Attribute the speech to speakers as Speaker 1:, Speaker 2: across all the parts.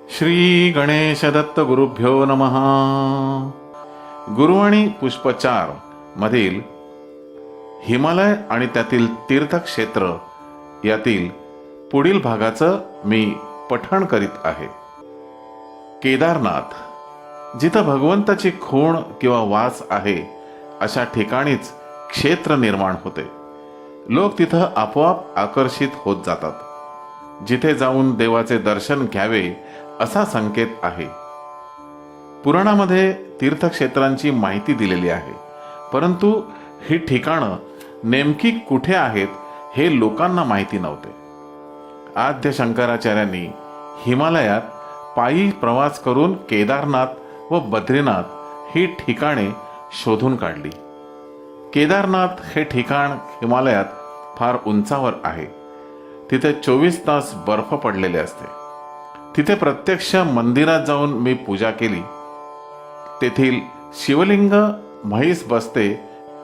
Speaker 1: श्री गणेश दत्त गुरुभ्यो नमः. गुरुवाणी पुष्प 4 मधील हिमालय आणि त्यातील तीर्थक्षेत्र यातील पुढील भागाचं मी पठण करीत आहे. केदारनाथ, जिथं भगवंताची खूण किंवा वास आहे अशा ठिकाणीच क्षेत्र निर्माण होते. लोक तिथं आपोआप आकर्षित होत जातात. जिथे जाऊन देवाचे दर्शन घ्यावे असा संकेत आहे. पुराणामध्ये तीर्थक्षेत्रांची माहिती दिलेली आहे, परंतु ही ठिकाणं नेमकी कुठे आहेत हे लोकांना माहिती नव्हते. आद्य शंकराचार्यांनी हिमालयात पायी प्रवास करून केदारनाथ व बद्रीनाथ ही ठिकाणे शोधून काढली. केदारनाथ हे ठिकाण हिमालयात फार उंचावर आहे. तिथे 24 तास बर्फ पडलेले असते. तिथे प्रत्यक्ष मंदिरात जाऊन मी पूजा केली. तेथील शिवलिंग म्हैस बसते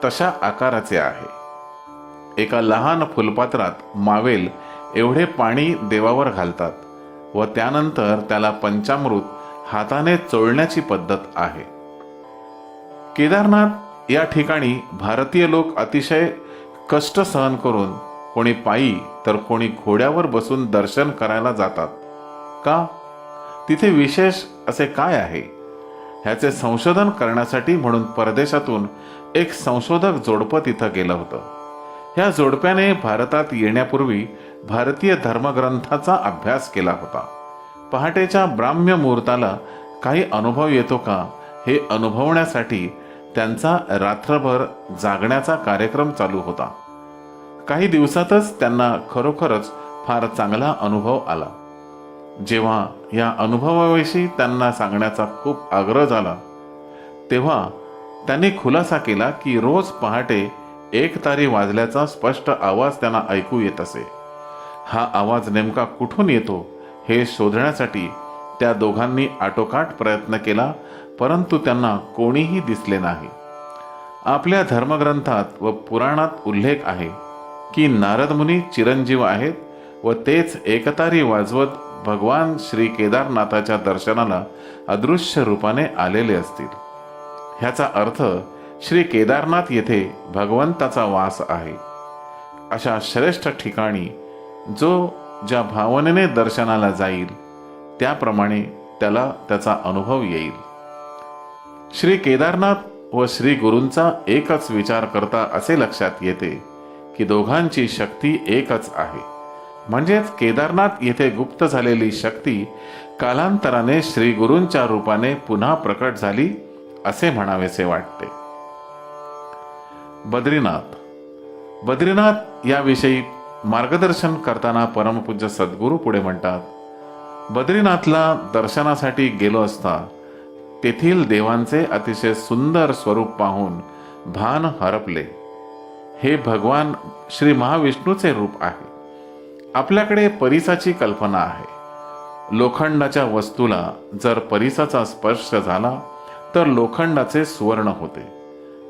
Speaker 1: तशा आकाराचे आहे. एका लहान फुलपात्रात मावेल एवढे पाणी देवावर घालतात व त्यानंतर त्याला पंचामृत हाताने चोळण्याची पद्धत आहे. केदारनाथ या ठिकाणी भारतीय लोक अतिशय कष्ट सहन करून कोणी पायी तर कोणी घोड्यावर बसून दर्शन करायला जातात. का? तिथे विशेष असे काय आहे? ह्याचे संशोधन करण्यासाठी म्हणून परदेशातून एक संशोधक जोडपं तिथं गेलं होतं. ह्या जोडप्याने भारतात येण्यापूर्वी भारतीय धर्मग्रंथाचा अभ्यास केला होता. पहाटेच्या ब्राह्म्य मुहूर्ताला काही अनुभव येतो का हे अनुभवण्यासाठी त्यांचा रात्रभर जागण्याचा कार्यक्रम चालू होता. काही दिवसातच त्यांना खरोखरच फार चांगला अनुभव आला. जेव्हा या अनुभवाविषयी त्यांना सांगण्याचा खूप आग्रह झाला, तेव्हा त्यांनी खुलासा केला की रोज पहाटे 1 तारी वाजल्याचा स्पष्ट आवाज त्यांना ऐकू येत असे. हा आवाज नेमका कुठून येतो हे शोधण्यासाठी त्या दोघांनी आटोकाट प्रयत्न केला, परंतु त्यांना कोणीही दिसले नाही. आपल्या धर्मग्रंथात व पुराणात उल्लेख आहे की नारद मुनी चिरंजीव आहेत व तेच एकतारी वाजवत भगवान श्री केदारनाथाच्या दर्शनाला अदृश्य रूपाने आलेले असतील. ह्याचा अर्थ श्री केदारनाथ येथे भगवंताचा वास आहे. अशा श्रेष्ठ ठिकाणी जो ज्या भावनेने दर्शनाला जाईल त्याप्रमाणे त्याला त्याचा अनुभव येईल. श्री केदारनाथ व श्री गुरूंचा एकच विचार करता असे लक्षात येते की दोघांची शक्ती एकच आहे. म्हणजेच केदारनाथ येथे गुप्त झालेली शक्ती कालांतराने श्री गुरूंच्या रूपाने पुन्हा प्रकट झाली असे म्हणावेसे वाटते. बद्रीनाथ याविषयी मार्गदर्शन करताना परमपूज्य सद्गुरू पुढे म्हणतात, बद्रीनाथला दर्शनासाठी गेलो असता तेथील देवांचे अतिशय सुंदर स्वरूप पाहून भान हरपले. हे भगवान श्री महाविष्णूचे रूप आहे. आपल्याकडे परिसाची कल्पना आहे. लोखंडाच्या वस्तूला जर परिसाचा स्पर्श झाला तर लोखंडाचे सुवर्ण होते.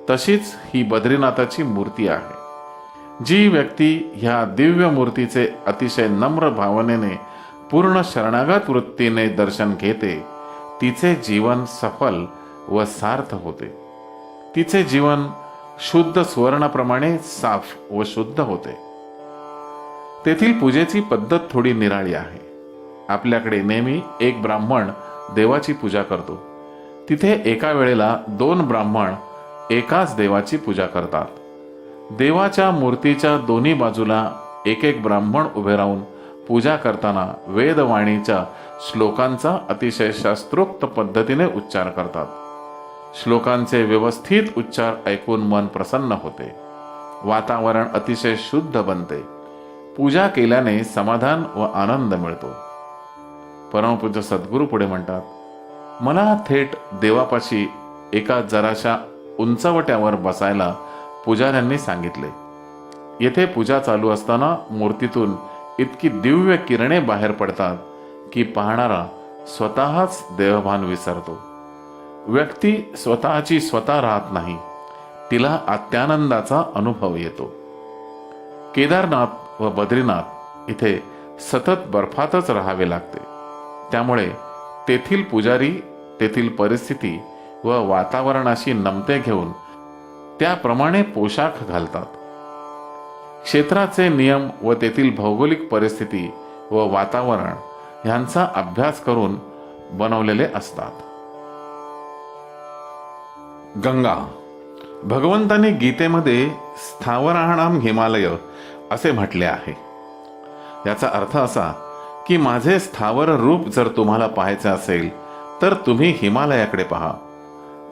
Speaker 1: तशीच ही बद्रीनाथाची मूर्ती आहे. जी व्यक्ती ह्या दिव्य मूर्तीचे अतिशय नम्र भावनेने पूर्ण शरणागत वृत्तीने दर्शन घेते, तिचे जीवन सफल व सार्थ होते. तिचे जीवन शुद्ध सुवर्णाप्रमाणे साफ व शुद्ध होते. तेथील पूजेची पद्धत थोडी निराळी आहे. आपल्याकडे नेहमी एक ब्राह्मण देवाची पूजा करतो. तिथे एका वेळेला 2 ब्राह्मण एकाच देवाची पूजा करतात. देवाच्या मूर्तीच्या दोन्ही बाजूला एक ब्राह्मण उभे राहून पूजा करताना वेदवाणीच्या श्लोकांचा अतिशय शास्त्रोक्त पद्धतीने उच्चार करतात. श्लोकांचे व्यवस्थित उच्चार ऐकून मन प्रसन्न होते. वातावरण अतिशय शुद्ध बनते. पूजा केल्याने समाधान व आनंद मिळतो. परमपूज्य सद्गुरू पुढे म्हणतात, मला थेट देवापाशी एका जराशा उंचवट्यावर बसायला पुजाऱ्यांनी सांगितले. येथे पूजा चालू असताना मूर्तीतून इतकी दिव्य किरणे बाहेर पडतात की पाहणारा स्वतःच देवभान विसरतो. व्यक्ती स्वतःची स्वतः राहत नाही, तिला आत्यानंदाचा अनुभव येतो. केदारनाथ व बद्रीनाथ इथे सतत बर्फातच राहावे लागते. त्यामुळे तेथील पुजारी तेथील परिस्थिती व वातावरणाशी नमते घेऊन त्याप्रमाणे पोशाख घालतात. क्षेत्राचे नियम व तेथील भौगोलिक परिस्थिती व वातावरण यांचा अभ्यास करून बनवलेले असतात. गंगा. भगवंतांनी गीतेमध्ये स्थावराणाम हिमालय असे म्हटले आहे. याचा अर्थ असा की माझे स्थावर रूप जर तुम्हाला पाहायचे असेल तर तुम्ही हिमालयाकडे पहा.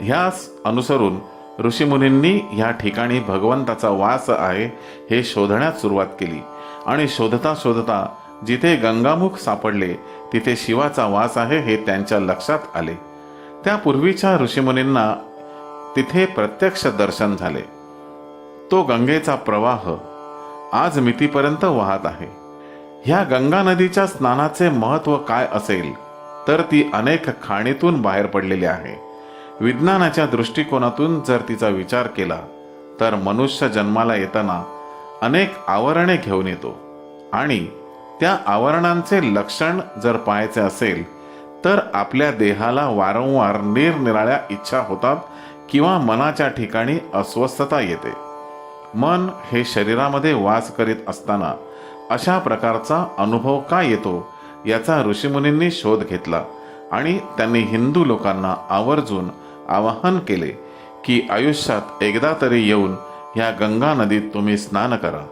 Speaker 1: ह्यास अनुसरून ऋषीमुनींनी या ठिकाणी भगवंताचा वास आहे हे शोधण्यास सुरुवात केली आणि शोधता शोधता जिथे गंगामुख सापडले तिथे शिवाचा वास आहे हे त्यांच्या लक्षात आले. त्यापूर्वीच्या ऋषीमुनींना तिथे प्रत्यक्ष दर्शन झाले. तो गंगेचा प्रवाह आज मितीपर्यंत वाहत आहे. ह्या गंगा नदीच्या स्नानाचे महत्त्व काय असेल तर ती अनेक खाणीतून बाहेर पडलेली आहे. विज्ञानाच्या दृष्टिकोनातून जर तिचा विचार केला तर मनुष्य जन्माला येताना अनेक आवरणे घेऊन येतो आणि त्या आवरणांचे लक्षण जर पाहायचे असेल तर आपल्या देहाला वारंवार निरनिराळ्या इच्छा होतात किंवा मनाच्या ठिकाणी अस्वस्थता येते. मन हे शरीरामध्ये वास करीत असताना अशा प्रकारचा अनुभव का येतो याचा ऋषीमुनींनी शोध घेतला आणि त्यांनी हिंदू लोकांना आवर्जून आवाहन केले की आयुष्यात एकदा तरी येऊन या गंगा नदीत तुम्ही स्नान करा.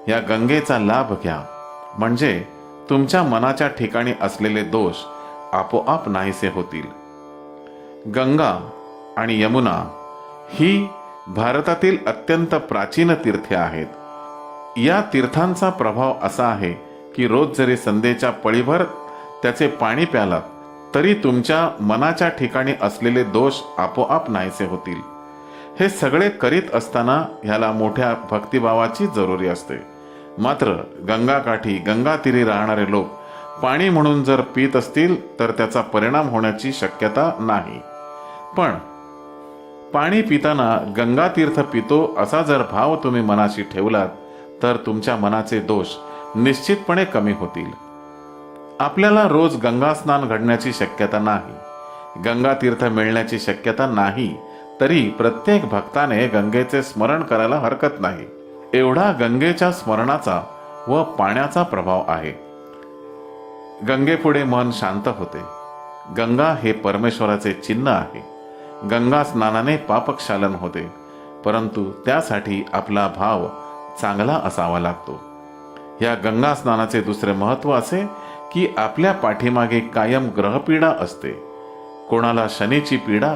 Speaker 1: या गंगेचा लाभ घ्या म्हणजे तुमच्या मनाच्या ठिकाणी असलेले दोष आपोआप नाहीसे होतील. गंगा आणि यमुना ही भारतातील अत्यंत प्राचीन तीर्थे आहेत. या तीर्थांचा प्रभाव असा आहे की रोज जरी संध्येच्या पळीभर त्याचे पाणी प्यालात तरी तुमच्या मनाच्या ठिकाणी असलेले दोष आपोआप नाहीसे होतील. हे सगळे करीत असताना ह्याला मोठ्या भक्तिभावाची जरुरी असते. मात्र गंगाकाठी गंगातीरी राहणारे लोक पाणी म्हणून जर पित असतील तर त्याचा परिणाम होण्याची शक्यता नाही. पण पाणी पिताना गंगातीर्थ पितो असा जर भाव तुम्ही मनाशी ठेवलात तर तुमच्या मनाचे दोष निश्चितपणे कमी होतील. आपल्याला रोज गंगा स्नान घडण्याची शक्यता नाही, गंगातीर्थ मिळण्याची शक्यता नाही, तरी प्रत्येक भक्ताने गंगेचे स्मरण करायला हरकत नाही. एवढा गंगेच्या स्मरणाचा व पाण्याचा प्रभाव आहे. गंगेपुढे मन शांत होते. गंगा हे परमेश्वराचे चिन्ह आहे. गंगा स्नानाने पापक्षालन होते, परंतु त्यासाठी आपला भाव चांगला असावा लागतो. या गंगा स्नानाचे दुसरे महत्त्व असे की आपल्या पाठीमागे कायम ग्रहपीडा असते. कोणाला शनीची पीडा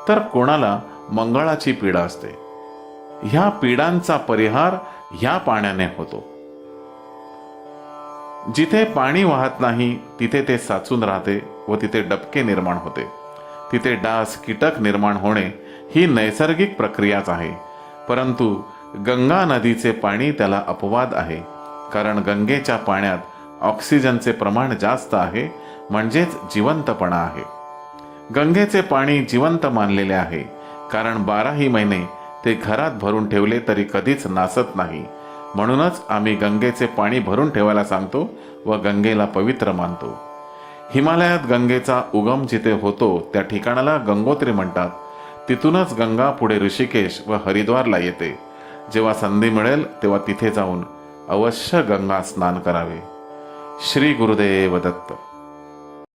Speaker 1: तर कोणाला मंगळाची पीडा असते. ह्या पीडांचा परिहार ह्या पाण्याने होतो. जिथे पाणी वाहत नाही तिथे ते साचून राहते व तिथे डबके निर्माण होते. तिथे डास कीटक निर्माण होणे ही नैसर्गिक प्रक्रियाच आहे. परंतु गंगा नदीचे पाणी त्याला अपवाद आहे, कारण गंगेच्या पाण्यात ऑक्सिजनचे प्रमाण जास्त आहे, म्हणजेच जिवंतपणा आहे. गंगेचे पाणी जिवंत मानलेले आहे, कारण 12ही महिने ते घरात भरून ठेवले तरी कधीच नासत नाही. म्हणूनच आम्ही गंगेचे पाणी भरून ठेवायला सांगतो व गंगेला पवित्र मानतो. हिमालयात गंगेचा उगम जिथे होतो त्या ठिकाणाला गंगोत्री म्हणतात. तिथूनच गंगा पुढे ऋषिकेश व हरिद्वारला येते. जेव्हा संधी मिळेल तेव्हा तिथे जाऊन अवश्य गंगा स्नान करावे. श्री गुरुदेव दत्त.